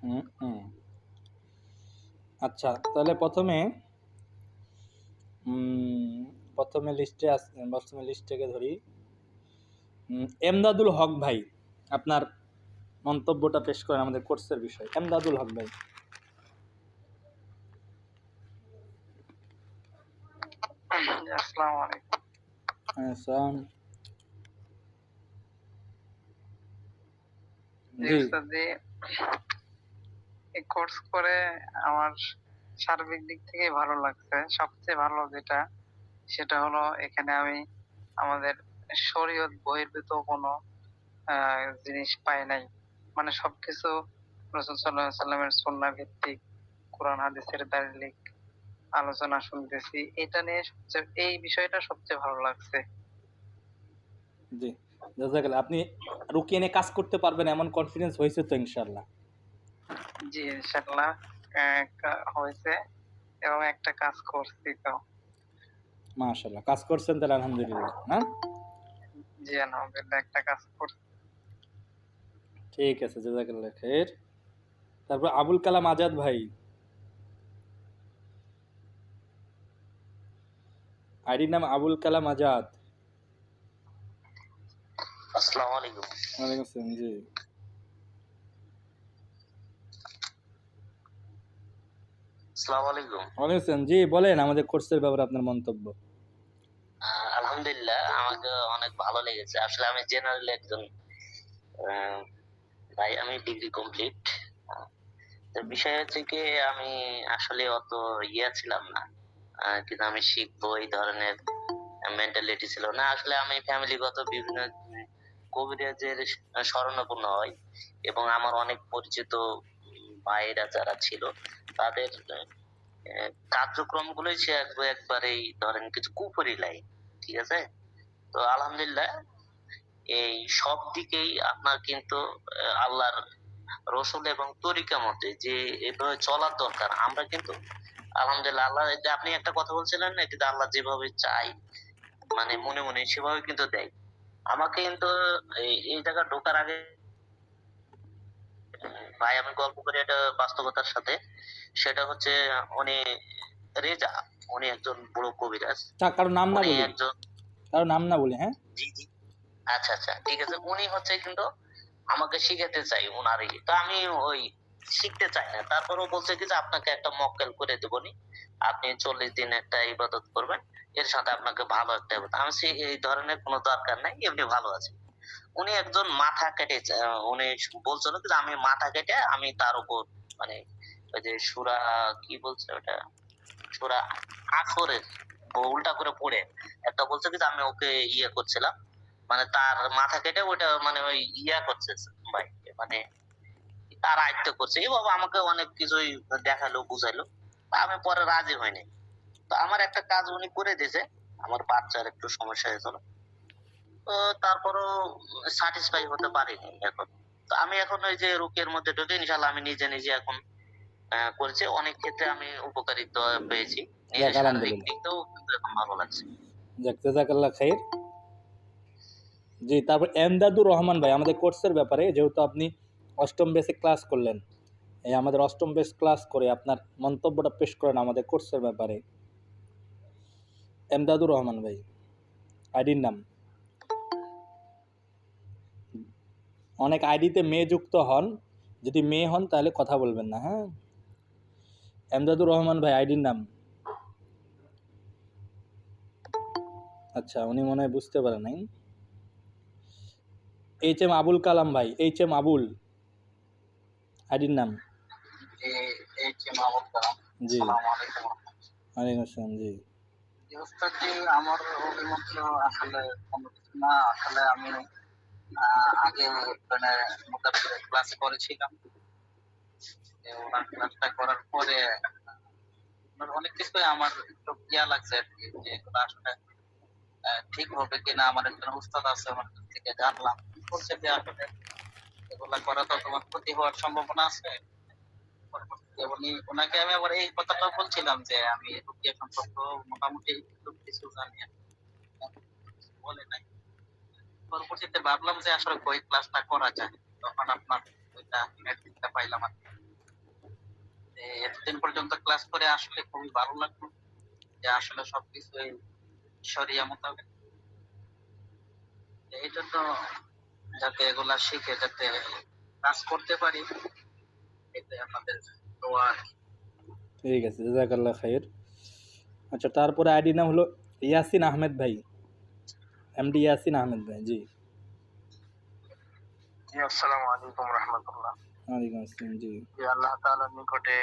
হুম, হুম। আচ্ছা, তাহলে উম, প্রথমে লিস্ট থেকে ধরি। এমদাদুল হক ভাই, আপনার মন্তব্যটা পেশ করেন আমাদের কোর্সের বিষয়। এমদাদুল হক ভাই। আসসালামু আলাইকুম। আচ্ছা, জি জি উস্তাদ জি, এই কোর্স করে আমার সার্বিক দিক থেকে ভালো লাগছে। সবচেয়ে ভালো যেটা, সেটা হলো এখানে আমি আমাদের শরীয়ত বহির্ভূত কোনো জিনিস পাই নাই। মানে সবকিছু রাসূল সাল্লাল্লাহু আলাইহি সাল্লামের সুন্নাহ ভিত্তিক, কোরআন হাদিসের দালিলিক আলোচনা শুনতেছি। এটা নিয়ে এই বিষয়টা সবচেয়ে ভালো লাগছে। জি, জাযাকাল্লাহ। আপনি রুকিয়ে নিয়ে কাজ করতে পারবেন এমন কনফিডেন্স হয়েছে তো ইনশাল্লাহ? জি ইনশাআল্লাহ হয়েছে, এবং একটা কাজ করছি তো। মাশাল্লাহ, কাজ করছেন তাহলে আলহামদুলিল্লাহ। হ্যাঁ, জি আলহামদুলিল্লাহ একটা কাজ করছি। ঠিক আছে, জাযাকাল্লাহ খের। তারপর আবুল কালাম আজাদ ভাই, আইডির নাম আবুল কালাম আজাদ। আসসালামু আলাইকুম। ওয়ালাইকুম আসসালাম। জি, আসসালামু আলাইকুম। ওয়ালাইকুম আসসালাম। জি, বলেন আমাদের কোর্সের ব্যাপারে আপনার মন্তব্য। আলহামদুলিল্লাহ, আমাকে অনেক ভালো লেগেছে। আসলে আমি জেনারেলি একজন আহ, ভাই, আমি ডিগ্রি কমপ্লিট। তো বিষয় হচ্ছে কি, আমি আসলে অত ছিলাম না। কিন্তু আমি শিখবো এই ধরনের মেন্টালিটি ছিল না। আসলে আমি ফ্যামিলিগত বিভিন্ন কবিরাজের শরণাপন্ন হয়, এবং আমার অনেক পরিচিত ভাইরা যারা ছিল, তাদের কার্যক্রম গুলোই সে একবারেই ধরেন কিছু কুপুরি লাইন। ঠিক আছে। তো আলহামদুলিল্লাহ, এই সব দিকেই আপনার কিন্তু আল্লাহর রসুল এবং তরিকা মতে যে এভাবে চলার দরকার, আমরা কিন্তু আলহামদুলিল্লাহ, আল্লাহ এই যে আপনি একটা কথা বলছিলেন না, এটা আল্লাহ যেভাবে চাই, মানে মনে মনে সেভাবে কিন্তু দেয়। আমাকে কিন্তু এই জায়গা ঢোকার আগে, ভাই আমি গল্প করি এটা বাস্তবতার সাথে। সেটা হচ্ছে, উনি রেজা, উনি একজন বুড়ো কবিরাজ। কারো নাম না উনি বলি, একজন, কারো নাম না বলি, হ্যাঁ। জি জি, আচ্ছা আচ্ছা, ঠিক আছে। উনি হচ্ছে কিন্তু আমাকে শিখাতে চাই উনারই, তো আমি ওই শিখতে চাই না। তারপরও বলছে কি যে আপনাকে একটা মক্কেল করে দেবনি, আপনি 40 দিন একটা ইবাদত করবেন, এর সাথে আপনাকে ভালো একটা ইবাদত। আমি বলছি, এই ধরনের কোনো দরকার নাই, এমনি ভালো আছে। উনি একজন মাথা কেটে উনি বলছিল যে আমি মাথা কেটে আমি তার উপর, মানে ওই যে সুরা, কি বলছে ওটা, সুরা আসরের উল্টা করে পড়ে একটা বলছে কি যে আমি ওকে করছিলাম, মানে তার মাথা কেটে ওটা মানে ওই করছে ভাই, মানে তার আয়ত্ত করছে। এভাবে আমাকে অনেক কিছুই দেখালো, বুঝাইলো। তা আমি পরে রাজি হইনি। তো আমার একটা কাজ উনি করে দিয়েছে, আমার বাচ্চার একটু সমস্যা হয়েছিল। তো তারপরও স্যাটিসফাই হতে পারিনি এখন। তো আমি এখন ওই যে রুকের মধ্যে ঢুকে ইনশাল্লাহ আমি নিজে নিজে এখন করেছি। অনেক ক্ষেত্রে আমি উপকারিতা পেয়েছি, যাক নিজের শারীরিক আলহামদুলিল্লাহ। দিক দিয়েও কিন্তু এখন ভালো লাগছে। যাক, জাযাকাল্লাহ খাইর। জি, তারপর এমদাদুর রহমান ভাই, আমাদের কোর্সের ব্যাপারে, যেহেতু আপনি অষ্টম বেসে ক্লাস করলেন, এই আমাদের অষ্টম বেস ক্লাস করে আপনার মন্তব্যটা পেশ করেন আমাদের কোর্সের ব্যাপারে। এমদাদুর রহমান ভাই, আইডির নাম। অনেক আইডিতে মেয়ে যুক্ত হন, যদি মেয়ে হন তাহলে কথা বলবেন না, হ্যাঁ। এমদাদুর রহমান ভাই, আইডির নাম। আচ্ছা, উনি মনে হয় বুঝতে পারেন নাই। HM আবুল কালাম ভাই, HM আবুল, আইডির নাম। এই যে মাহমুদ কালাম। জি, আসসালামু আলাইকুম। ওয়ালাইকুম আসসালাম। জি, জি উস্তাদ জি, আমার অভিমত আসলে কোনো কিছু না। আসলে আমি আগে মানে মোটামুটি ক্লাস করেছিলাম। ওনার ক্লাসটা করার পরে ওনার অনেক কিছুই আমার একটু লাগছে আর কি, যে এগুলো আসলে ঠিক হবে কিনা। আমার একজন উস্তাদ আছে, ওনার কাছ থেকে জানলাম, বলছে যে আসলে এগুলা করা তো তোমার ক্ষতি হওয়ার সম্ভাবনা আছে। পরবর্তীতে ওনাকে আমি আবার এই কথাটা বলছিলাম যে আমি রুকিয়া সম্পর্কে মোটামুটি একটু কিছু জানি আর কি, কিছু বলে নাই। পরবর্তীতে ভাবলাম যে আসলে কই ক্লাসটা করা যায়, তখন আপনার ওইটা অ্যাডমিটটা পাইলাম আর কি। এতদিন পর্যন্ত ক্লাস করে আসলে খুবই ভালো লাগলো যে আসলে সবকিছুই শরিয়া মোতাবেক। এই জন্য যাতে এগুলা শিখে যাতে কাজ করতে পারি, এটাই আমাদের দোয়া আর কি। ঠিক আছে, জাজাকাল্লাহ খাইর। আচ্ছা, তারপরে আইডি নাম হলো ইয়াসিন আহমেদ ভাই, এমডি ইয়াসিন আহমেদ ভাই। জি, জি, আসসালামু আলাইকুম রহমতুল্লাহ। ওয়ালাইকুম আসসালাম। জি, জি, আল্লাহ তাআলার নিকটে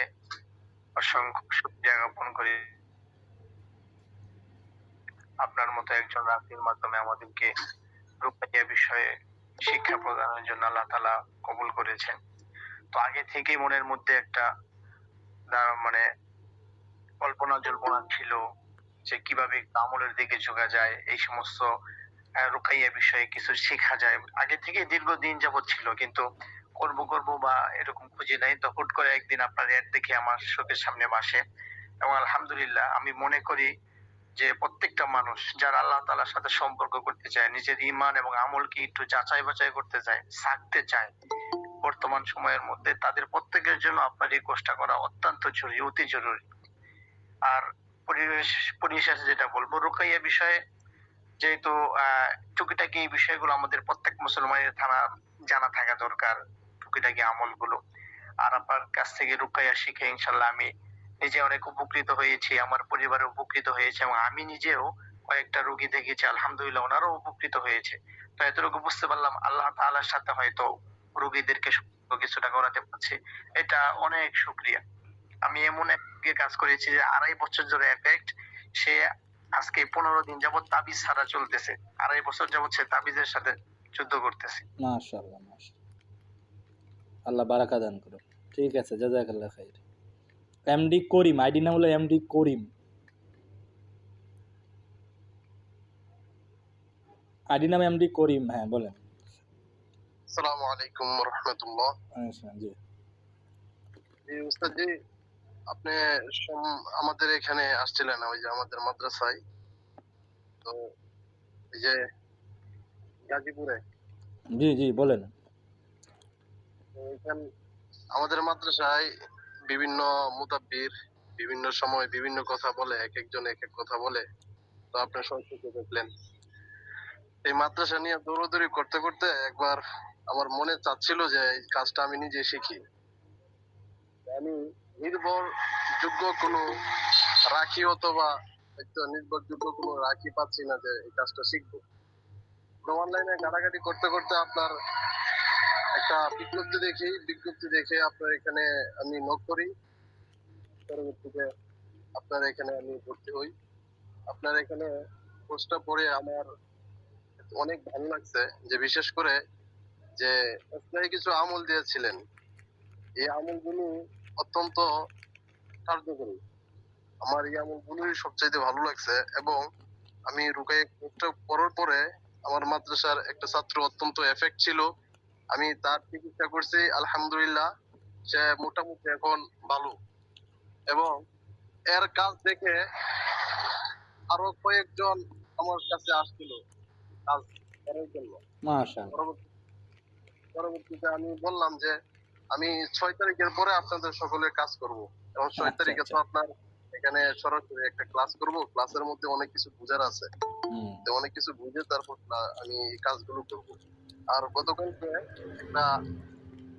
অসংখ্য শুকরিয়া জ্ঞাপন করি আপনার মতো একজন রাফির মাধ্যমে আমাদেরকে রুকাইয়া বিষয়ে শিক্ষা প্রদানের জন্য আল্লাহ তাআলা কবুল করেছেন। তো আগে থেকেই মনের মধ্যে একটা মানে কল্পনা জল্পনা ছিল যে কিভাবে আমলের দিকে ঝোঁকা যায়, এই সমস্ত রুকাইয়া বিষয়ে কিছু শেখা যায়। আগে থেকে দীর্ঘদিন যাবৎ ছিল, কিন্তু করব করব বা এরকম খুঁজে নাই। তো হুট করে একদিন আপনার অ্যাড দেখে আমার চোখের সামনে ভাসে, এবং আলহামদুলিল্লাহ আমি মনে করি যে প্রত্যেকটা মানুষ যারা আল্লাহ তাআলার সাথে সম্পর্ক করতে চায়, নিজের ঈমান এবং আমলকে একটু যাচাই বাছাই করতে চায়, ছাকতে চায়, বর্তমান সময়ের মধ্যে তাদের প্রত্যেকের জন্য আপনার এই কোর্সটা করা অত্যন্ত জরুরি, অতি জরুরি। আর পরিশেষে যেটা বলবো, রুকাইয়া বিষয়ে যেহেতু টুকিটাকি এই বিষয়গুলো আমাদের প্রত্যেক মুসলমানের জানা থাকা দরকার, টুকিটাকি আমলগুলো। আর আপনার কাছ থেকে রুকাইয়া শিখে ইনশাল্লাহ আমি নিজে অনেক উপকৃত হয়েছি, আমার পরিবার উপকৃত হয়েছে, এবং আমি নিজেও কয়েকটা রোগী দেখেছি, আলহামদুলিল্লাহ ওনারাও উপকৃত হয়েছে। তো এতটুকু বুঝতে পারলাম আল্লাহ তাআলার সাথে হয়তো রোগীদেরকে কিছুটা করাতে পারছি, এটা অনেক শুকরিয়া। আমি এমন এক কাজ করেছি যে 2.5 বছর ধরে এফেক্ট, সে আজকে 15 দিন যাবত তাবিজ ছাড়া চলতেছে। 2.5 বছর যাবত সে তাবিজের সাথে যুদ্ধ করতেছে। মাশাআল্লাহ, মাশাআল্লাহ, আল্লাহ বারাকা দান করুন। ঠিক আছে, জাজাকাল্লাহ খাইর। এমডি করিম, আইডি নাম হলো এমডি করিম, আইডি নাম এমডি করিম। হ্যাঁ, বলেন। আসসালামু আলাইকুম রাহমাতুল্লাহ। আচ্ছা, জি, জি উস্তাদ জি, আপনি আমাদের এখানে আসছিলেন ওই যে আমাদের মাদ্রাসায়, তো এই যে গাজীপুরে, জি, জি, বলেন। তো এখানে আমাদের মাদ্রাসায় বিভিন্ন মুতাব্বির বিভিন্ন সময় বিভিন্ন কথা বলে, এক একজন এক এক কথা বলে। তো আপনি সংক্ষেপে দেখলেন, এই মাদ্রাসা নিয়ে দৌড়াদৌড়ি করতে করতে একবার আমার মনে চাচ্ছিল যে এই কাজটা আমি নিজে শিখি। আমি নির্ভরযোগ্য কোনো রাখি অথবা একটা নির্ভরযোগ্য কোনো রাখি পাচ্ছি না যে এই কাজটা শিখবো। অনলাইনে ঘাটাঘাটি করতে করতে আপনার একটা বিজ্ঞপ্তি দেখে আপনার এখানে আমি নক করি। পরবর্তীতে আপনার এখানে আমি ভর্তি হই। আপনার এখানে কোর্সটা পড়ে আমার অনেক ভালো লাগছে, যে বিশেষ করে যে আপনি কিছু আমল দিয়েছিলেন, এই আমলগুলো অত্যন্ত কার্যকরী। আমার এই আমলগুলোই সবচাইতে ভালো লাগছে, এবং আমি রুকাইয়া কোর্সটা পড়ার পরে আমার মাদ্রাসার একটা ছাত্র অত্যন্ত এফেক্ট ছিল, আমি তার চিকিৎসা করছি, আলহামদুলিল্লাহ সে মোটামুটি এখন ভালো। এবং এর কাজ দেখে আরো কয়েকজন আমার কাছে আসছিল কাজ করার জন্য। মাশাআল্লাহ। পরবর্তীতে আমি বললাম যে আমি 6 তারিখের পরে আপনাদের সকলের কাজ করব, এবং 6 আচ্ছা, তারিখে আচ্ছা। তো আপনার এখানে সরাসরি একটা ক্লাস করব, ক্লাসের মধ্যে অনেক কিছু বুঝার আছে, হুম, তো অনেক কিছু বুঝে তারপর আমি এই কাজগুলো করব। আর গতকালকে একটা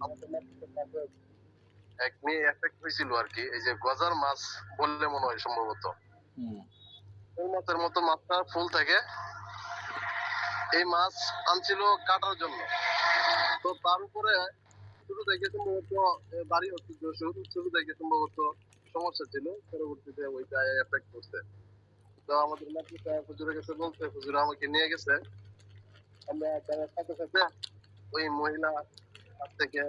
আমাদের মাদ্রাসার কাছে এক মেয়ে এফেক্ট হয়েছিল আর কি, এই যে গজার মাছ বললে মনে হয় সম্ভবত, হুম, ওই মাছের মতো মাছটা ফুল থেকে এই মাছ আনছিল কাটার জন্য। তো তার উপরে শুরু থেকে সম্ভবত বাড়ি হচ্ছে যশোর, শুরু থেকে সম্ভবত সমস্যা ছিল, পরবর্তীতে ওইটা এফেক্ট করছে। তো আমাদের মাদ্রাসা হুজুরের কাছে বলতে, হুজুর আমাকে নিয়ে গেছে, আমরা যাওয়ার সাথে সাথে ওই মহিলা হাত থেকে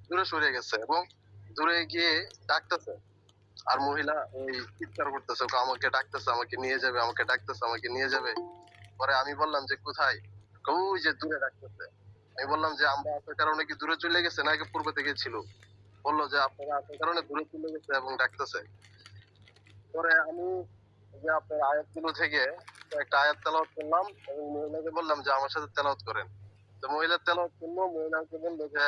দূরে সরে গেছে, এবং দূরে গিয়ে ডাকতেছে, আর মহিলা ওই চিৎকার করতেছে, ওকে আমাকে ডাকতেছে, আমাকে নিয়ে যাবে, আমাকে ডাকতেছে, আমাকে নিয়ে যাবে। পরে আমি বললাম যে কোথায়, ওই যে দূরে ডাকতেছে। আমি বললাম যে আমরা আসার কারণে কি দূরে চলে গেছে নাকি পূর্বে থেকে ছিল? বললো যে আপনারা আসার কারণে দূরে চলে গেছে এবং ডাকতেছে। পরে আমি যে আপনার আয়াতগুলো থেকে একটা আয়াত তেলাওয়াত করলাম, এবং মহিলাকে বললাম যে আমার সাথে তেলাওয়াত করেন। তো মহিলা তেলাওয়াত করলো, মহিলাকে বললো যে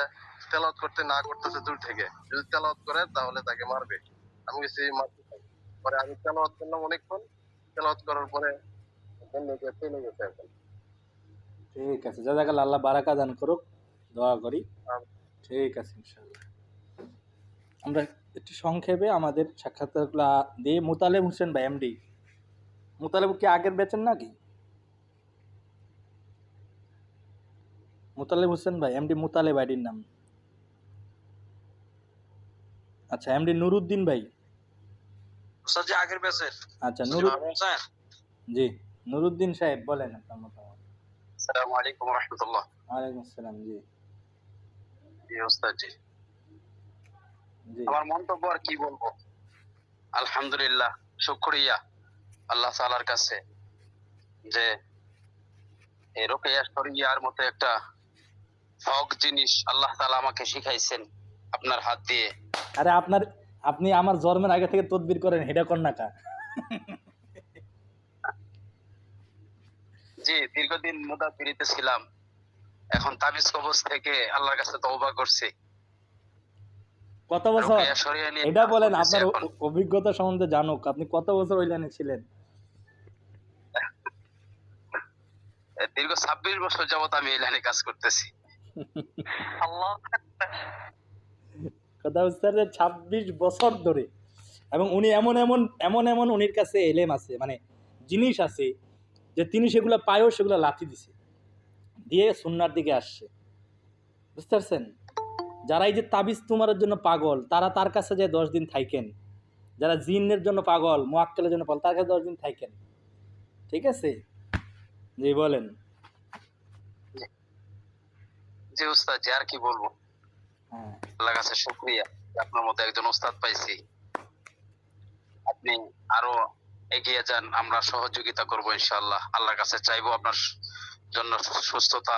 তেলাওয়াত করতে না করতেছে দূর থেকে, যদি তেলাওয়াত করে তাহলে তাকে মারবে। আমি গেছি মারতে থাকি। পরে আমি তেলাওয়াত করলাম অনেকক্ষণ, তেলাওয়াত করার পরে বললো যে চলে গেছে এখন। ঠিক আছে, জাযাকাল্লাহ, আল্লাহ বারাকা দান করুক, দোয়া করি। আর ঠিক আছে, ইনশাআল্লাহ। আমরা একটু সংক্ষেপে আমাদের সাক্ষাৎকারগুলো দিয়ে মুতালেব হোসেন ভাই, এমডি। মুতালেব কি আগের বেচেন নাকি? মুতালেব হোসেন ভাই, এমডি মুতালেব আইডির নাম। আচ্ছা, এমডি নুরুদ্দিন ভাই। স্যার যে আগের ব্যাচের আচ্ছা, স্যার। জি, নুরুদ্দিন সাহেব বলেন আপনার মতামত। আসসালামু আলাইকুম রাহমাতুল্লাহ। ওয়ালাইকুম আসসালাম। জি জি ওস্তাদ জি, জি আমার মন্তব্য আর কি বলবো, আলহামদুলিল্লাহ, শুকরিয়া আল্লাহ তাআলার কাছে যে এই রুকিয়া শরিয়ার মতো একটা হক জিনিস আল্লাহ তাআলা আমাকে শিখাইছেন আপনার হাত দিয়ে। আরে আপনি আমার জন্মের আগে থেকে তদবির করেন, হেডা কর না কা? জি, দীর্ঘদিন মুদাব্বিরিতে ছিলাম, এখন তাবিজ কবজ থেকে আল্লাহর কাছে তওবা করছি। কত বছর? রুকিয়া শরিয়া নিয়ে এটা কাজ বলেন, করতেছি আপনার এখন। অভিজ্ঞতা সম্বন্ধে জানুক। আপনি কত বছর ওই লাইনে ছিলেন? দীর্ঘ 26 বছর যাবত আমি এই লাইনে কাজ করতেছি। আল্লাহ কথা হচ্ছে যে 26 বছর ধরে, এবং উনি এমন এমন এমন এমন উনির কাছে এলেম আছে, মানে জিনিস আছে, যে তিনি সেগুলো পায়ও সেগুলো লাথি দিছে, দিয়ে সুন্নার দিকে আসছে। বুঝতে পারছেন? যারা এই যে তাবিজ তুমারের জন্য পাগল, তারা তার কাছে যায় 10 দিন থাইকেন। যারা জিনের জন্য পাগল, মুয়াক্কেলের জন্য পাগল, তার কাছে 10 দিন থাইকেন। ঠিক আছে? জি বলেন। জি উস্তাদ জি, আর কি বলবো, হ্যাঁ, আল্লাহর কাছে শুকরিয়া যে আপনার মতো একজন উস্তাদ পাইছি। আপনি আরো এগিয়ে যান, আমরা সহযোগিতা করব ইনশাআল্লাহ। আল্লাহর কাছে চাইবো আপনার জন্য সুস্থতা,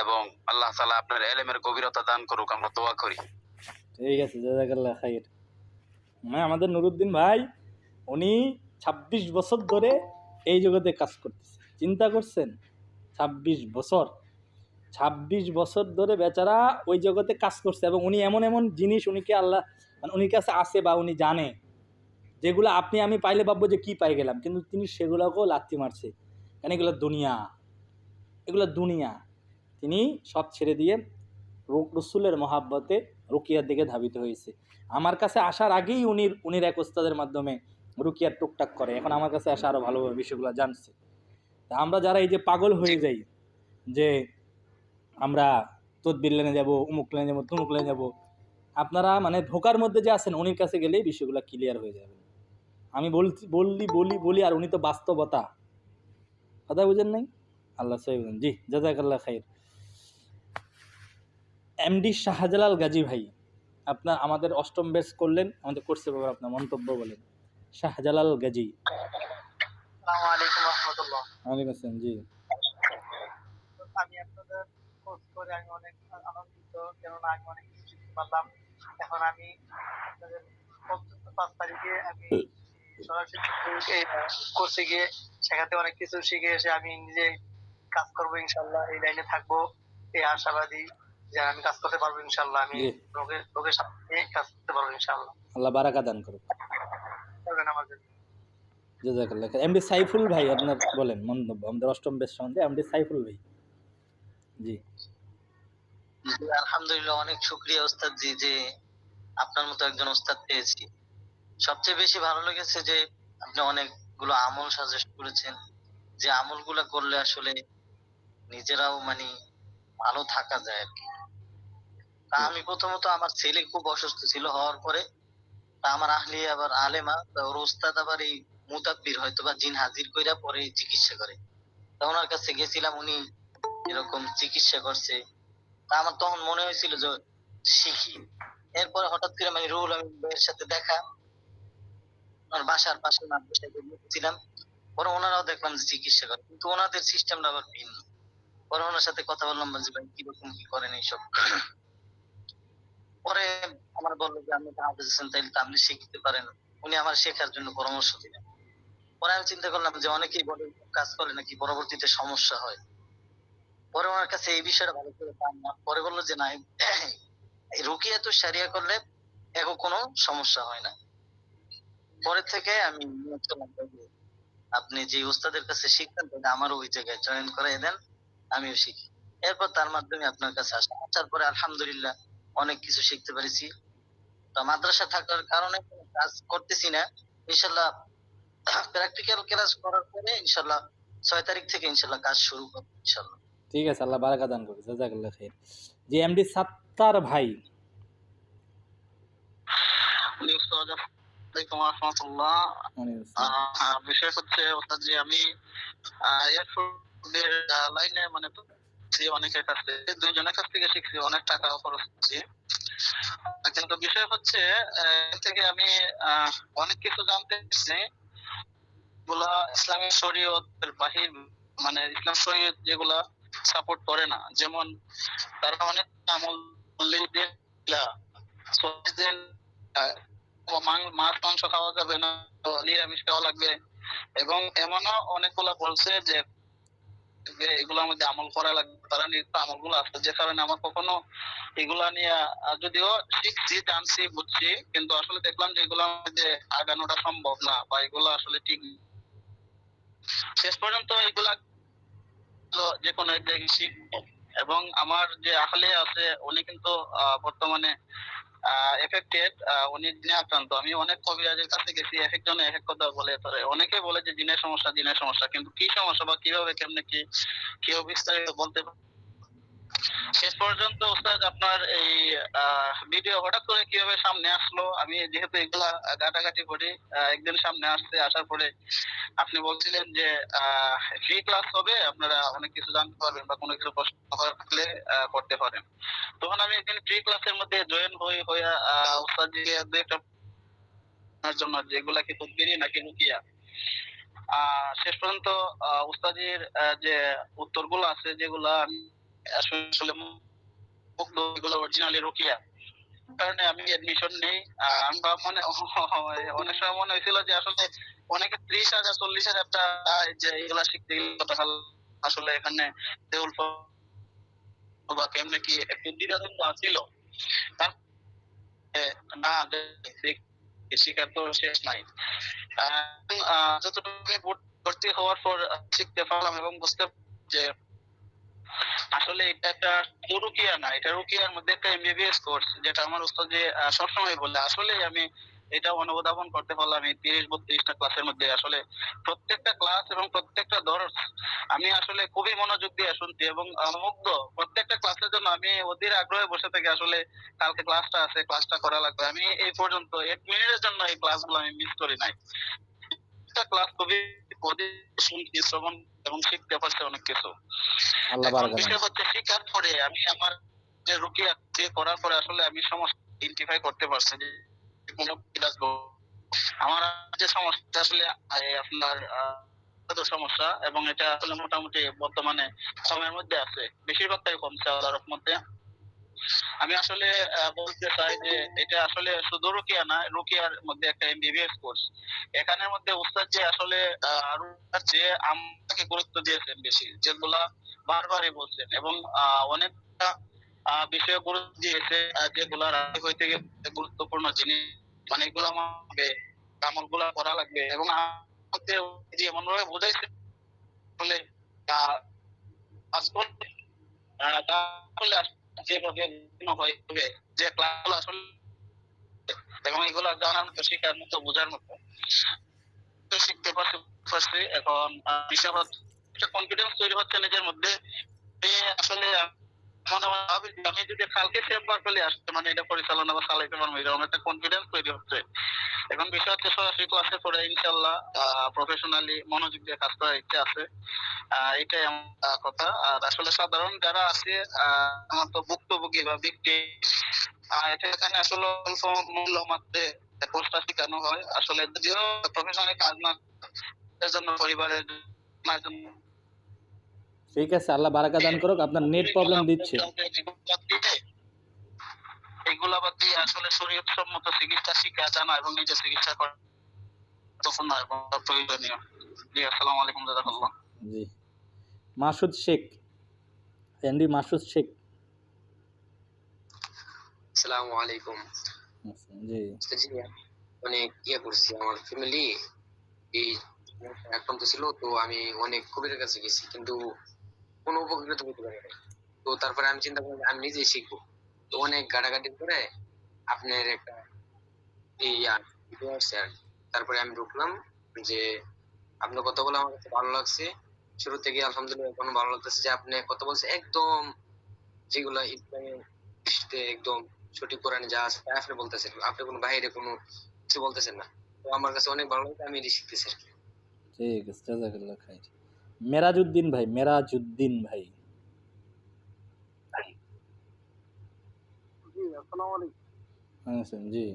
এবং আল্লাহ তাআলা আপনার ইলমের গভীরতা দান করুক, আমরা দোয়া করি। ঠিক আছে, জাযাকাল্লাহ খাইর। হ্যাঁ, আমাদের নুরুদ্দিন ভাই, উনি 26 বছর ধরে এই জগতে কাজ করতেছে। চিন্তা করছেন? 26 বছর, 26 বছর ধরে বেচারা ওই জগতে কাজ করছে, এবং উনি এমন এমন জিনিস উনিকে আল্লাহ, মানে উনির কাছে আছে বা উনি জানে, যেগুলো আপনি আমি পাইলে ভাববো যে কি পাই গেলাম, কিন্তু তিনি সেগুলোকেও লাথি মারছে। কারণ এগুলো দুনিয়া, এগুলো দুনিয়া। তিনি সব ছেড়ে দিয়ে রসুলের মহাব্বতে রুকিয়ার দিকে ধাবিত হয়েছে। আমার কাছে আসার আগেই উনির এক ওস্তাদের মাধ্যমে রুকিয়ার টুকটাক করে, এখন আমার কাছে আসা আরও ভালোভাবে বিষয়গুলো জানছে। তা আমরা যারা এই যে পাগল হয়ে যাই, যে আমরা তদবির লেনে যাবো, উমুক লেনে যাবো, তুমুক লেনে যাবো, আপনারা মানে ধোকার মধ্যে যে আছেন, উনির কাছে গেলেই বিষয়গুলো ক্লিয়ার হয়ে যাবে। আমি বলি আর উনি তো বাস্তবতা। কথা বুঝেন নাই? আল্লাহ সহি বুঝেন। জি, জাযাকাল্লাহ খাইর। এমডি শাহজালাল গাজী ভাই, আপনার আমাদের অষ্টম ব্যাচ করলেন, আমাদের কোর্সের ব্যাপারে আপনার মন্তব্য বলেন। শাহজালাল গাজী। আসসালামু আলাইকুম রাহমাতুল্লাহ। ওয়ালাইকুম আসসালাম। জি আমি আপনাদের কোর্স করে আমি অনেক আনন্দিত, কেননা আমি অনেক কিছু শিখতে পারলাম। এখন আমি আপনাদের 5 তারিখে আমি সরাসরি এই কোর্সে গিয়ে সেখানে অনেক কিছু শিখে এসে আমি নিজে কাজ করবো ইনশাল্লাহ, এই লাইনে থাকবো, এই আশাবাদী যে আমি কাজ করতে পারবো ইনশাল্লাহ। আমি জি, লোকের সামনে কাজ করতে পারবো ইনশাল্লাহ। আল্লাহ বারাকা দান করুক। করবেন আমার জন্য। জাযাকাল্লাহ খাইর। এমডি সাইফুল ভাই, আপনার বলেন মন্তব্য আমাদের অষ্টম ব্যাচ সম্বন্ধে। এমডি সাইফুল ভাই। জি জি, আলহামদুলিল্লাহ, অনেক শুকরিয়া ওস্তাদ জি যে আপনার মতো একজন ওস্তাদ পেয়েছি। সবচেয়ে বেশি ভালো লেগেছে যে আপনি অনেকগুলো আমল সাজেস্ট করেছেন, যে আমলগুলো করলে আসলে নিজেরাও মানে ভালো থাকা যায় আর কি। তা আমি প্রথমত, আমার ছেলে খুব অসুস্থ ছিল, হওয়ার পরে তা আমার আহলি আবার আলেমা, তা ওর ওস্তাদ আবার এই মুতাব্বির হয়তো বা জিন হাজির কইরা পরে চিকিৎসা করে। তা ওনার কাছে গেছিলাম, উনি এরকম চিকিৎসা করছে। তা আমার তখন মনে হয়েছিল যে শিখি। এরপরে হঠাৎ করে মানে রুহুল আমিন ভাইয়ের সাথে দেখা, ওনার বাসার পাশে মাদ্রাসায় গিয়েছিলাম। পরে ওনারাও দেখলাম যে চিকিৎসা করে, কিন্তু ওনাদের সিস্টেমটা আবার ভিন্ন। পরে ওনার সাথে কথা বললাম যে ভাই কিরকম কি করেন এইসব। পরে আমার বললো যে আপনি হাফেজ হোসেন, তাইলে তো আপনি শিখতে পারেন। উনি আমার শেখার জন্য পরামর্শ দিলেন। পরে আমি চিন্তা করলাম যে অনেকেই বলে কাজ করলে নাকি পরবর্তীতে সমস্যা হয়। পরে ওনার কাছে এই বিষয়টা ভালো করে জানলাম না। পরে বললো যে না, এই রুকিয়া তো সারিয়া করলে এখন কোনো সমস্যা হয় না। পরে থেকে আমি নিয়ত করলাম যে আপনি যে উস্তাদের কাছে শিখতেন তাহলে আমারও ওই জায়গায় জয়েন করাই দেন, আমিও শিখি। এরপর তার মাধ্যমে আপনার কাছে আসলাম। আসার পরে আলহামদুলিল্লাহ অনেক কিছু শিখতে পেরেছি। তো মাদ্রাসা থাকার কারণে কোনো কাজ করতেছি না। ইনশাল্লাহ প্র্যাকটিক্যাল ক্লাস করার পরে ইনশাল্লাহ 6 তারিখ থেকে ইনশাল্লাহ কাজ শুরু করবো ইনশাল্লাহ। ঠিক আছে, আল্লাহ বারাকা দান করবে, জাযাকাল্লাহ খাইর। জি এমডি সাত্তার ভাই। আসসালামু আলাইকুম রাহমাতুল্লাহ। বিষয় হচ্ছে ওস্তাদ জি, আমি এয়ারফোর্সের লাইনে মানে অনেকের কাছ থেকে, দুইজনের কাছ থেকে শিখছি, অনেক টাকা খরচ করছি। কিন্তু বিষয় হচ্ছে এর থেকে আমি অনেক কিছু জানতে পারছি, গুলা ইসলামিক শরীয়তের বাহির, মানে ইসলাম শরীয়ত যেগুলা সাপোর্ট করে না। যেমন তারা অনেক আমল দিন 40 দিন মাছ মাংস খাওয়া যাবে না, নিরামিষ খাওয়া লাগবে, এবং এমনও অনেকগুলা বলছে যে এগুলোর মধ্যে আমল করা লাগবে। তারা নিত্য আমলগুলো আছে, যে কারণে আমার কখনো এগুলা নিয়ে যদিও শিখছি, জানছি, বুঝছি, কিন্তু আসলে দেখলাম যে এগুলোর মধ্যে আগানোটা সম্ভব না, বা এগুলো আসলে ঠিক শেষ পর্যন্ত এগুলা যে কোনো এক জায়গায় শিখবো। এবং আমার যে আহলে আছে উনি কিন্তু বর্তমানে এফেক্টেড, উনি জিনে আক্রান্ত। আমি অনেক কবিরাজের কাছে গেছি, এক একজন এক এক কথা বলে। অনেকে বলে যে জিনের সমস্যা, জিনের সমস্যা, কিন্তু কি সমস্যা বা কিভাবে কেমনে কি কেউ বিস্তারিত বলতে শেষ পর্যন্ত ওস্তাদ আপনার এই ভিডিও হঠাৎ করে কিভাবে সামনে আসলো, আমি যেহেতু এগুলা ঘাটাঘাটি করি, একদিন সামনে আসছে। আসার পরে আপনি বলছিলেন যে ফ্রি ক্লাস হবে, আপনারা অনেক কিছু জানতে পারবেন বা কোনো কিছু প্রশ্ন থাকলে করতে পারেন। তখন আমি একদিন ফ্রি ক্লাসের মধ্যে জয়েন হইয়া ওস্তাদ জি দু একটা জন্য যেগুলা কি তদবিরি নাকি রুকিয়া, শেষ পর্যন্ত উস্তাদের যে উত্তরগুলো আছে, যেগুলা আমি আসলে মুগ্ধ, এগুলো অরিজিনালি রুকিয়া। কারণে আমি এডমিশন নেই। আমরা মানে অনেক সময় মনে হয়েছিল যে আসলে অনেকে 30,000 40,000 টাকা যে এগুলা শিখতে গেলে আসলে এখানে দেউল বা কেমনে কি একটু দ্বিধাদ্বন্দ্ব ছিল। না, শিখার তো শেষ নাই। যতটুকু ভর্তি হওয়ার পর শিখতে পারলাম এবং বুঝতে যে আসলে এটা একটা রুকিয়া না, এটা রুকিয়ার মধ্যে একটা এমবিবিএস কোর্স, যেটা আমার উস্তাদ যে সবসময় বলে। আসলে আমি এটা অনুধাবন করতে পারলাম এই 30-32টা ক্লাসের মধ্যে। আসলে প্রত্যেকটা ক্লাস এবং প্রত্যেকটা দরস আমি আসলে খুবই মনোযোগ দিয়ে শুনছি এবং মুগ্ধ। প্রত্যেকটা ক্লাসের জন্য আমি অধীর আগ্রহে বসে থাকি, আসলে কালকে ক্লাসটা আছে, ক্লাসটা করা লাগবে। আমি এই পর্যন্ত 1 মিনিটের জন্য এই ক্লাসগুলো আমি মিস করি নাই। ক্লাস খুবই অধীর শুনছি, শ্রবণ এবং শিখতে পারছি অনেক কিছু। আল্লাহ এখন বারাকা দান বিষয় হচ্ছে শিখার পরে আমি আমার যে রুকিয়া করার পরে আসলে আমি সমস্যা আইডেন্টিফাই করতে পারছি যে কোনো আমার যে সমস্যা আসলে আপনার সমস্যা, এবং এটা আসলে মোটামুটি বর্তমানে কমের মধ্যে আছে, বেশিরভাগটাই কমছে আল্লাহর রহমতে। আমি আসলে বলতে চাই যে এটা আসলে শুধু রুকিয়া না, রুকিয়ার মধ্যে একটা এমবিবিএস কোর্স। এখানের মধ্যে উস্তাদ যে আসলে যে আমাকে গুরুত্ব দিয়েছেন বেশি, যেগুলা বারবারই বলছেন, এবং অনেকটা বিষয়ে গুরুত্ব দিয়েছে, যেগুলা রাজি হইতে গেলে গুরুত্বপূর্ণ জিনিস, মানে এগুলো আমাকে আমল গুলা করা লাগবে। এবং আমাদের এমন ভাবে বোঝাইছে আসলে তাহলে যেভাবে হবে যে ক্লাসগুলো আসলে, এবং এগুলো জানার মতো, শেখার মতো, বোঝার মতো শিখতে পারছি। এখন বিষয় হচ্ছে কনফিডেন্স তৈরি হচ্ছে নিজের মধ্যে। আসলে আমি যদি কালকে চেম্বার পেলে আসতে, মানে এটা পরিচালনা বা চালাইতে পারবো, এরকম একটা কনফিডেন্স তৈরি হচ্ছে। এখন বিষয় হচ্ছে সরাসরি ক্লাসে পড়ে ইনশাল্লাহ প্রফেশনালি মনোযোগ দিয়ে কাজ করার ইচ্ছা আছে। এটাই আমার কথা। আর আসলে সাধারণ যারা আছে আমার তো ভুক্তভোগী বা ব্যক্তি, এটা এখানে আসলে অল্প মূল্য মাত্রে কোর্সটা শেখানো হয়। আসলে যদিও প্রফেশনালি কাজ না, এর জন্য পরিবারের জন্য ঠিক আছে, আল্লাহ বারাকা দান করুক। আপনার নেট প্রবলেম দিচ্ছে। এগুলা বাদ দিয়ে আসলে শরীয়ত সম্মত চিকিৎসা শিখা জানা এবং নিজে চিকিৎসা করা তখন এবং প্রয়োজনীয়। জি, আসসালামু আলাইকুম জাযাকাল্লাহ। জি মাসুদ শেখ। এমডি মাসুদ শেখ। আসসালামু আলাইকুম। জি জি, অনেক করছি, আমার ফ্যামিলি এই আক্রান্ত ছিল, তো আমি অনেক কবিরের কাছে গেছি কিন্তু কোনো উপকৃত হতে পারি নাই। তো তারপরে আমি চিন্তা করলাম আমি নিজেই শিখবো। তো অনেক ঘাটাঘাটি করে আপনার একটা ভিডিও আসছে আর কি। তারপরে আমি ঢুকলাম, যে আপনার কথাগুলো আমার কাছে ভালো লাগছে। শুরু থেকে আলহামদুলিল্লাহ এখন ভালো লাগতেছে যে আপনি কথা বলছে একদম যেগুলা ইসলামের দৃষ্টিতে একদম সঠিক কোরআনে যা আছে তাই আপনি বলতেছেন, আপনি কোনো বাইরে কোনো কিছু বলতেছেন না। তো আমার কাছে অনেক ভালো লাগে, আমি এটি শিখতেছি আর কি। ঠিক আছে, জাজাকাল্লাহ খাইর। মেরাজউদ্দিন ভাই, মেরাজউদ্দিন ভাই। জি, আসসালামু আলাইকুম। আচ্ছা, জি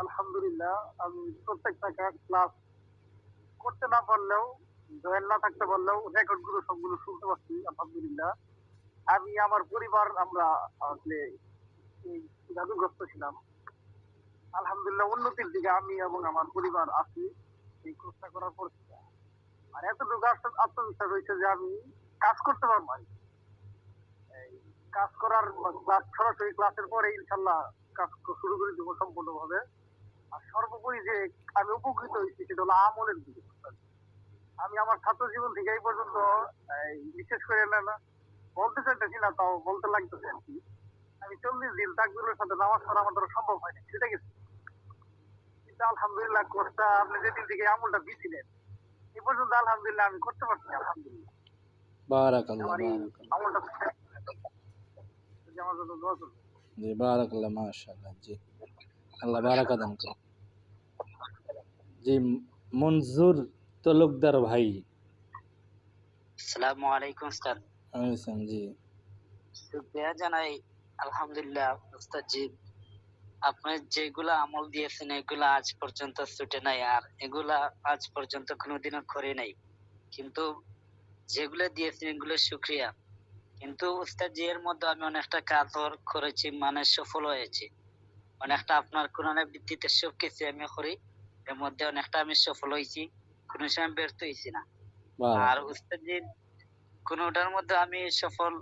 আলহামদুলিল্লাহ, আমি প্রত্যেকটা ক্লাস করতে না পারলেও, জয়েন না থাকতে পারলেও রেকর্ড গুলো সবগুলো শুনতে পাচ্ছি আলহামদুলিল্লাহ। আমি আমার পরিবার আমরা আসলে এই জাদুগ্রস্ত ছিলাম। আলহামদুলিল্লাহ উন্নতির দিকে আমি এবং আমার পরিবার আছি এই কোর্সটা করার পর থেকে। আর এতটুকু আত্মবিশ্বাস হয়েছে যে আমি কাজ করতে পারবো আর কি। এই কাজ করার ক্লাস, সরাসরি ক্লাসের পরে ইনশাল্লাহ কাজ শুরু করে দেবো সম্পূর্ণভাবে। আর সর্বোপরি যে আমি উপকৃত হয়েছি সেটা হলো আমলের দিকে। আমি আমার ছাত্র জীবন থেকে এই পর্যন্ত বিশেষ করে না বলতে চাইতেছি না, তাও বলতে লাগতেছে আর কি। আমি 40 দিন তাকবীরের সাথে নামাজ পড়া আমার দ্বারা সম্ভব হয়নি, সেটা গেছে। কিন্তু আলহামদুলিল্লাহ কোর্সটা আপনি যেদিন থেকে আমলটা দিয়েছিলেন এ পর্যন্ত আলহামদুলিল্লাহ আমি করতে পারছি আলহামদুলিল্লাহ। বারাকাল্লাহ, আমার এই বারাকাল্লাহ। আমলটা আমার জন্য দোয়া করবেন। জি বারাকাল্লাহ, মাশাআল্লাহ। জি, আল্লাহ বারাকা দান করুন। জি, মনজুর তালুকদার ভাই। আসসালামু আলাইকুম স্যার। আচ্ছা, জি শুকরিয়া জানাই আলহামদুলিল্লাহ উস্তাদ জি, আপনি যেগুলা আমল দিয়েছেন এগুলা আজ পর্যন্ত ছুটে নাই, আর এগুলা আজ পর্যন্ত কোনোদিনও করে নাই। কিন্তু যেগুলো দিয়েছেন এগুলো শুকরিয়া। কিন্তু উস্তাদ জি এর মধ্যে আমি অনেকটা কাজ করেছি, মানে সফল হয়েছি অনেকটা। আপনার কোরআনের ভিত্তিতে সবকিছু আমি করি, এর মধ্যে অনেকটা আমি সফল হয়েছি, কোনো সময় ব্যর্থ হয়েছি না। আর বারাকাল্লাহ। উস্তাদ জি কোনোটার মধ্যে আমি সফল,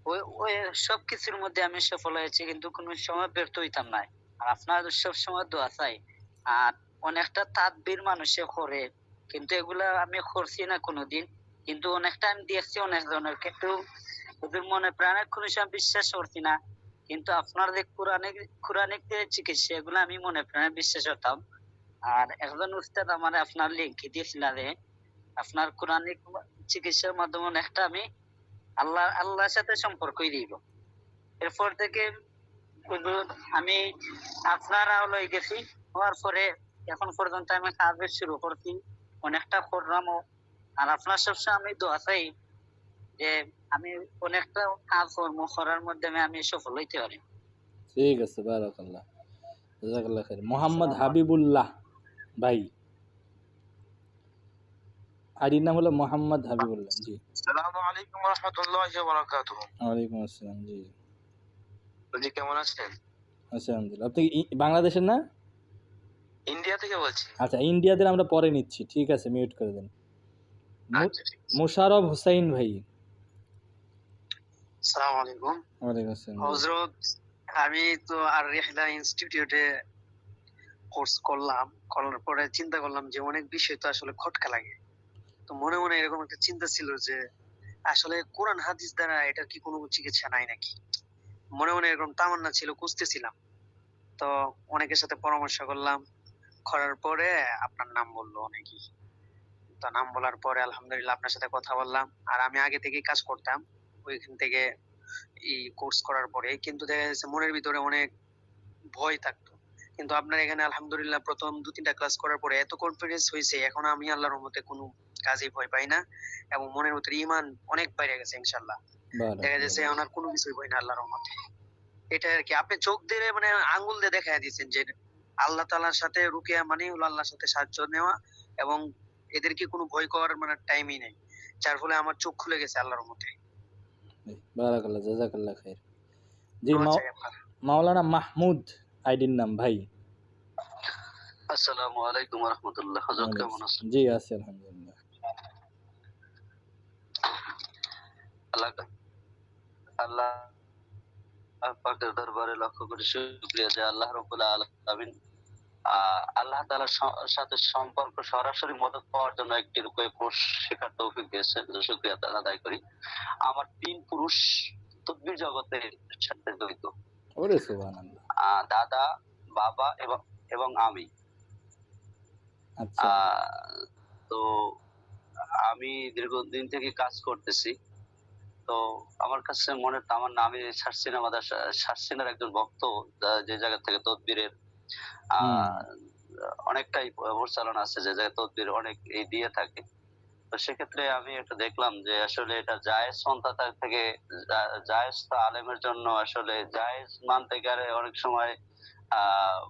ওই ওই সবকিছুর মধ্যে আমি সফল হয়েছি, কিন্তু কোনো সময় ব্যর্থ হইতাম না। আর আপনার সব সময় দোয়া চাই। আর অনেকটা তাদবির মানুষে করে, কিন্তু এগুলা আমি করছি না কোনোদিন। কিন্তু অনেকটা আমি দেখছি অনেক ধরনের, কিন্তু ওদের মনে প্রাণে কোনো সময় বিশ্বাস করছি না। কিন্তু আপনার যে কোরআনিক যে চিকিৎসা এগুলো আমি মনে প্রাণে বিশ্বাস করতাম। আর একজন উস্তাদ আমার আপনার লিঙ্ক দিয়েছিল যে আপনার কোরআনিক চিকিৎসার মাধ্যমে অনেকটা আমি আল্লাহর সাথে সম্পর্কই দিব। এরপর থেকে হুজুর আমি আপনার আলোয় গেছি, হওয়ার পরে এখন পর্যন্ত আমি কাজ শুরু করছি, অনেকটা করলামও। আর আপনার সবসময় আমি দোয়া চাই যে আমি অনেকটা কাজ কর্ম করার মাধ্যমে আমি সফল হইতে পারি। ঠিক আছে, বারাকাল্লাহ, জাযাকাল্লাহ খাইর। মোহাম্মদ হাবিবুল্লাহ ভাই, আইডির নাম হলো মোহাম্মদ হাবিবুল্লাহ। জি, আসসালামু আলাইকুম ওয়া রাহমাতুল্লাহি ওয়া বারাকাতুহু। ওয়ালাইকুম আসসালাম। জি, জি, কেমন আছেন? আচ্ছা, আলহামদুলিল্লাহ। আপনি বাংলাদেশের না? ইন্ডিয়া থেকে বলছি। আচ্ছা, ইন্ডিয়াদের আমরা পরে নিচ্ছি, ঠিক আছে, মিউট করে দেন। আচ্ছা, ঠিক আছে। মুশারফ হুসাইন ভাই। আসসালামু আলাইকুম ওয়ালাইকুম আসসালাম। জি। হযরত, আমি তো আর রেহলা ইনস্টিটিউটে কোর্স করলাম, করার পরে চিন্তা করলাম যে অনেক বিষয় তো আসলে খটকা লাগে। তো মনে মনে এরকম একটা চিন্তা ছিল যে আসলে কোরআন হাদিস দ্বারা এটার কি কোনো চিকিৎসা নাই নাকি। মনে মনে এরকম তামান্না ছিল, খুঁজতেছিলাম। তো অনেকের সাথে পরামর্শ করলাম, করার পরে আপনার নাম বললো অনেকেই। তো নাম বলার পরে আলহামদুলিল্লাহ আপনার সাথে কথা বললাম। আর আমি আগে থেকেই কাজ করতাম ওইখান থেকে, এই কোর্স করার পরে কিন্তু দেখা যাচ্ছে মনের ভিতরে অনেক ভয় থাকতো। কিন্তু আপনার এখানে আলহামদুলিল্লাহ প্রথম 2-3টা ক্লাস করার পরে এত কনফিডেন্স হয়েছে, এখন আমি আল্লাহর রহমতে কোনো কাজে ভয় পাই না, এবং মনের ভিতরে ঈমান অনেক বাইরে গেছে ইনশাআল্লাহ। দেখা যাচ্ছে এখন আর কোনো কিছুই ভয় না আল্লাহর রহমতে। এটা আর কি, আপনি চোখ দিয়ে মানে আঙ্গুল দিয়ে দেখায় দিয়েছেন যে আল্লাহ তাআলার সাথে রুকিয়া মানে হলো আল্লাহর সাথে সাহায্য নেওয়া, এবং এদেরকে কোনো ভয় করার মানে টাইমই নেই, যার ফলে আমার চোখ খুলে গেছে আল্লাহর রহমতে। বারাকাল্লাহ, জাযাকাল্লাহ খাইর। জি, দোয়া চাই আপনার। মাওলানা মাহমুদ আইডির নাম ভাই। আসসালামু আলাইকুম ওয়া রাহমাতুল্লাহ। হযরত কেমন আছেন? জি, আছে আলহামদুলিল্লাহ। আল্লাহ আল্লাহ পাকের দরবারে লক্ষ করে শুকরিয়া যে আল্লাহ রাব্বুল আলামিন আল্লাহ তাআলার সাথে সম্পর্ক সরাসরি মদদ পাওয়ার জন্য একটি রূপে কোর্স শেখার তৌফিক দিয়েছে, শুকরিয়া তাআলা আদায় করি। আমার 3 পুরুষ তদবির জগতের সাথে জড়িত, ওরে সুবহানাল্লাহ। দাদা, বাবা এবং এবং আমি। আচ্ছা তো আমি দীর্ঘদিন থেকে কাজ করতেছি। তো আমার কাছে মনে আমার নামে শার্সিনার একজন ভক্ত, যে জায়গা থেকে তদবিরের অনেকটাই পরিচালনা আছে, যে জায়গায় তদবির অনেক এই দিয়ে থাকে। তো সেক্ষেত্রে আমি একটা দেখলাম যে আসলে এটা জায়েজ পন্থা থেকে জায়েজ আলেমের জন্য আসলে জায়েজ মানতে গেলে অনেক সময় আহ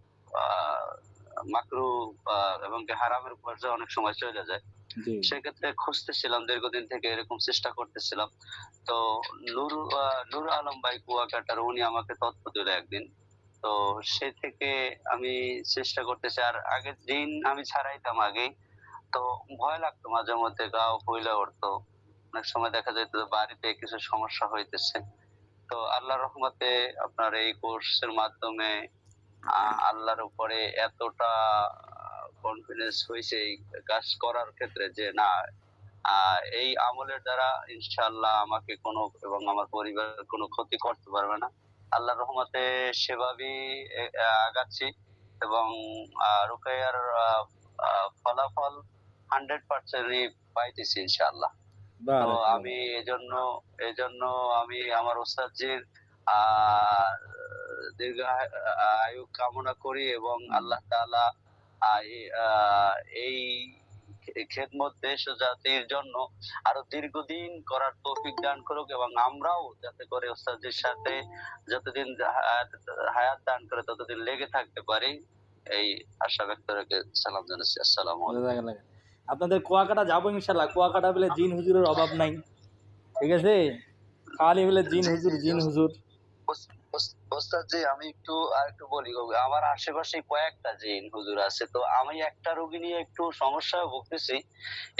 আহ মাকরু এবং হারামের পর্যায়ে অনেক সময় চলে যায়। সেক্ষেত্রে খুঁজতেছিলাম, দীর্ঘদিন থেকে এরকম চেষ্টা করতেছিলাম। তো নূর আলম ভাই কুয়াকাটার, উনি আমাকে তথ্য দিল একদিন। তো সে থেকে আমি চেষ্টা করতেছি। আর আগের দিন আমি ছাড়াইতাম আগেই, তো ভয় লাগতো, মাঝে মধ্যে গাও হইলে উঠতো, অনেক সময় দেখা যেত বাড়িতে কিছু সমস্যা হইতেছে। তো আল্লাহর রহমতে আপনার এই কোর্সের মাধ্যমে আল্লাহর উপরে এতটা কনফিডেন্স হয়েছে এই কাজ করার ক্ষেত্রে যে না, এই আমলের দ্বারা ইনশাআল্লাহ আমাকে কোনো এবং আমার পরিবারের কোনো ক্ষতি করতে পারবে না। আল্লাহর রহমতে সেভাবেই আগাচ্ছি এবং রুকাইয়ার ফলাফল 100% পাইতেছি ইনশাআল্লাহ। তো আমি এজন্য আমি আমার ওস্তাদজির দীর্ঘ আয়ু কামনা করি এবং আল্লাহ তাআলা এই খেদমত দেশ ও জাতির জন্য আরো দীর্ঘদিন করার তৌফিক দান করুক এবং আমরাও যাতে করে ওস্তাদের সাথে যতদিন হায়াত দান করে ততদিন লেগে থাকতে পারি, এই আশা ব্যক্ত রেখে সালাম জানাচ্ছি। আসসালামু আলাইকুম। আপনাদের কুয়াকাটা যাবো ইনশাল্লাহ। কুয়াকাটা বলে জিন হুজুরের অভাব নাই, ঠিক আছে? খালি বলে জিন হুজুর। ওস্তাদ জি, আমি আরেকটু বলি, আমার আশেপাশে কয়েকটা জিন হুজুর আছে। তো আমি একটা রোগী নিয়ে একটু সমস্যায় ভুগতেছি,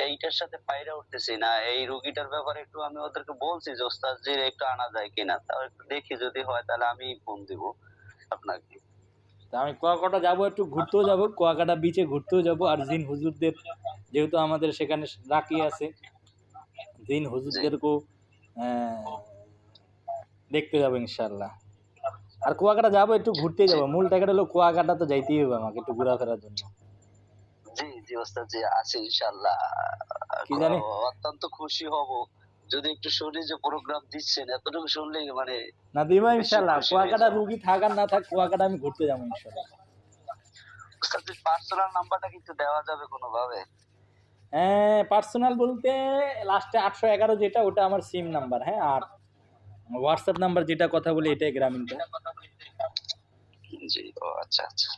এইটার সাথে পায়রা উঠতেছি না। এই রোগীটার ব্যাপারে একটু আমি ওদেরকে বলছি যে ওস্তাদ জি একটু আনা যায় কিনা, তাও একটু দেখি, যদি হয় তাহলে আমি ফোন দিব আপনাকে। আমি কুয়াকাটা যাবো, একটু ঘুরতেও যাবো, কুয়াকাটা বিচে ঘুরতেও যাবো। আর জিন হুজুরদের যেহেতু আমাদের সেখানে রাখি আছে, জিন হুজুরদেরকেও দেখতে যাবো ইনশাল্লাহ। আর কুয়াকাটা যাবো, একটু ঘুরতে যাবো। মূল টাকাটা হলো কুয়াকাটা তো যাইতেই হবে আমাকে একটু ঘোরাফেরার জন্য। জি জি ওস্তাদ জি, আছি ইনশাআল্লাহ। কি জানি অত্যন্ত খুশি হব যদি একটু শুনি যে প্রোগ্রাম দিচ্ছেন, এতটুকু শুনলেই মানে না দিবা ইনশাআল্লাহ। কুয়াকাটা রুগী থাক আর না থাক, কুয়াকাটা আমি ঘুরতে যাবো ইনশাআল্লাহ। ওস্তাদ জি, পার্সোনাল নাম্বারটা কিন্তু দেওয়া যাবে কোনোভাবে? হ্যাঁ, পার্সোনাল বলতে লাস্টে 811 যেটা, ওটা আমার সিম নাম্বার। হ্যাঁ, আর হোয়াটসঅ্যাপ নাম্বার যেটা কথা বলি এটাই গ্রামীণটা। জি, ও আচ্ছা আচ্ছা।